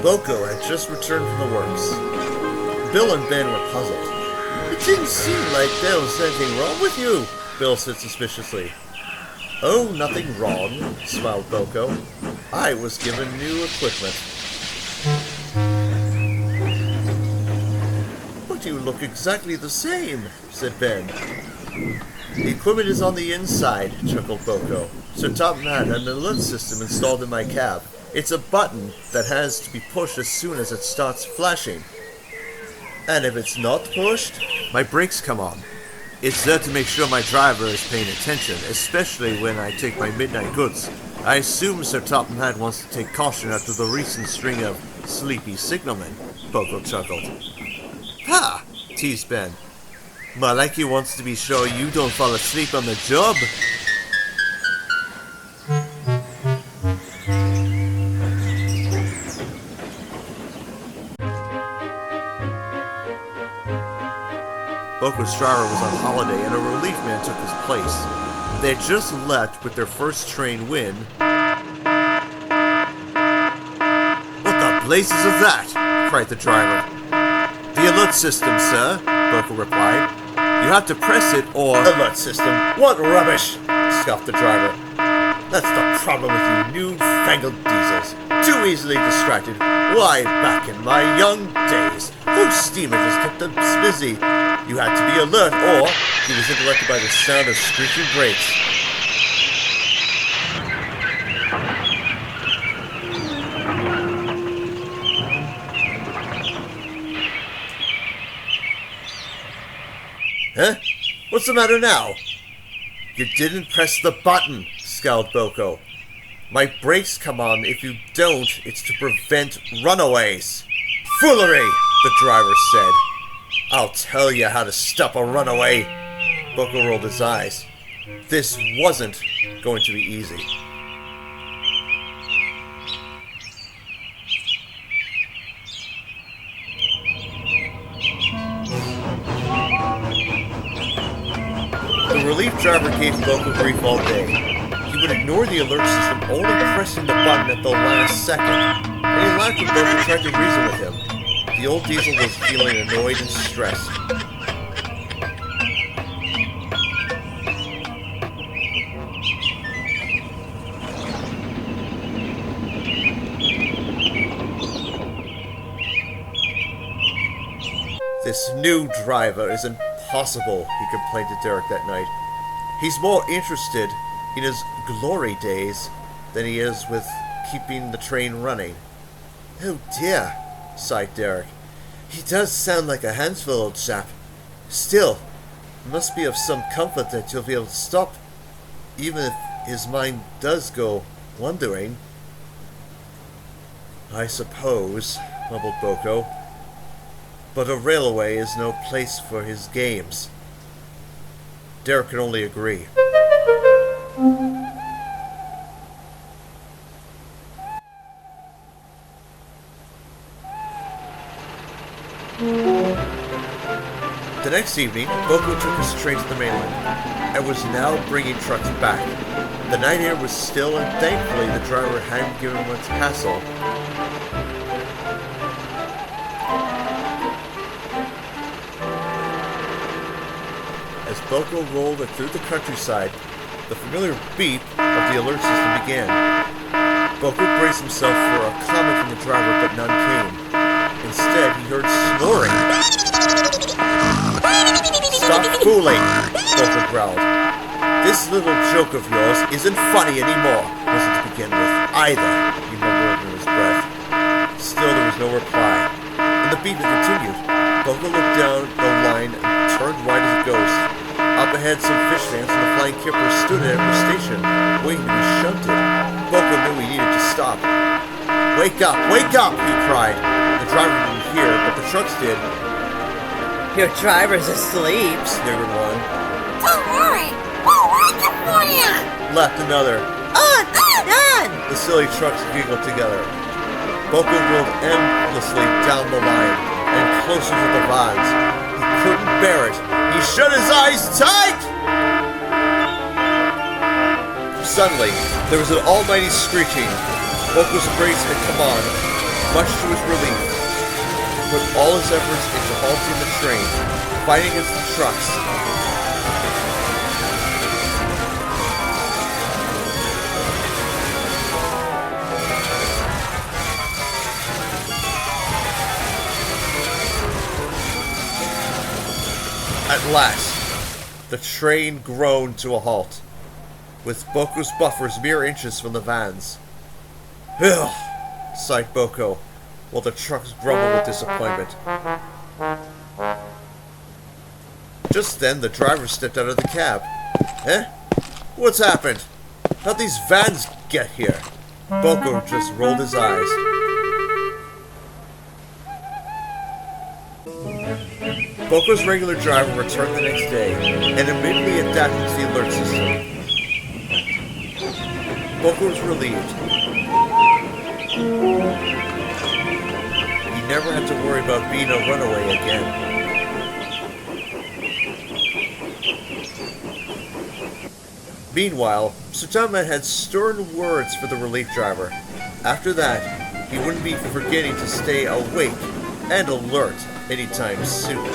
Boco had just returned from the works. Bill and Ben were puzzled. It didn't seem like there was anything wrong with you, Bill said suspiciously. Oh, nothing wrong, smiled Boco. I was given new equipment. But you look exactly the same, said Ben. The equipment is on the inside, chuckled Boco. Sir Topham had an alert system installed in my cab. It's a button that has to be pushed as soon as it starts flashing. And if it's not pushed, my brakes come on. It's there to make sure my driver is paying attention, especially when I take my midnight goods. I assume Sir Topham Hatt wants to take caution after the recent string of sleepy signalmen, Boco chuckled. Ha! Teased Ben. More like he wants to be sure you don't fall asleep on the job. Boco's driver was on holiday and a relief man took his place. They had just left with their first train when... What the blazes is that? Cried the driver. The alert system, sir, Boco replied. You have to press it or... Alert system? What rubbish! Scoffed the driver. That's the problem with you newfangled diesels. Too easily distracted. Why, back in my young days, those steamers just kept us busy. You had to be alert, or he was interrupted by the sound of screeching brakes. Huh? What's the matter now? You didn't press the button, scowled Boco. My brakes come on. If you don't, it's to prevent runaways. Foolery, the driver said. I'll tell you how to stop a runaway. Boco rolled his eyes. This wasn't going to be easy. The relief driver gave Boco grief all day. He would ignore the alert system, only pressing the button at the last second. And he laughed when Boco tried to reason with him. The old diesel was feeling annoyed and stressed. This new driver is impossible, he complained to Derek that night. He's more interested in his glory days than he is with keeping the train running. Oh dear, sighed Derek. He does sound like a handsful old chap. Still, it must be of some comfort that you'll be able to stop, even if his mind does go wandering. I suppose, mumbled Boco. But a railway is no place for his games. Derek could only agree. The next evening, Boco took his train to the mainland, and was now bringing trucks back. The night air was still, and thankfully the driver hadn't given much hassle. As Boco rolled through the countryside, the familiar beep of the alert system began. Boco braced himself for a comment from the driver, but none came. Instead, he heard snoring. Stop fooling, Boco growled. This little joke of yours isn't funny anymore, wasn't to begin with, either, he mumbled under his breath. Still, there was no reply, and the beeping continued. Boco looked down the line and turned white as a ghost. Up ahead, some fish stands and the flying kipper stood at every station, waiting to be shunted. Boco knew he needed to stop. Wake up, he cried. The driver didn't hear, but the trucks did. Your driver's asleep, sniggered one. Don't worry, we'll wake up for you! Laughed another. On! The silly trucks giggled together. Boco rolled endlessly down the line and closer to the vines. He couldn't bear it. He shut his eyes tight! Suddenly, there was an almighty screeching. Boco's brakes had come on, much to his relief, put all his efforts into halting the train, fighting against the trucks. At last, the train groaned to a halt, with Boco's buffers mere inches from the vans. Ugh, sighed Boco, while the trucks grumbled with disappointment. Just then, the driver stepped out of the cab. Eh? What's happened? How'd these vans get here? Boco just rolled his eyes. Boco's regular driver returned the next day, and immediately adapted to the alert system. Boco was relieved. He never had to worry about being a runaway again. Meanwhile, Sir Tom had stern words for the relief driver. After that, he wouldn't be forgetting to stay awake and alert anytime soon.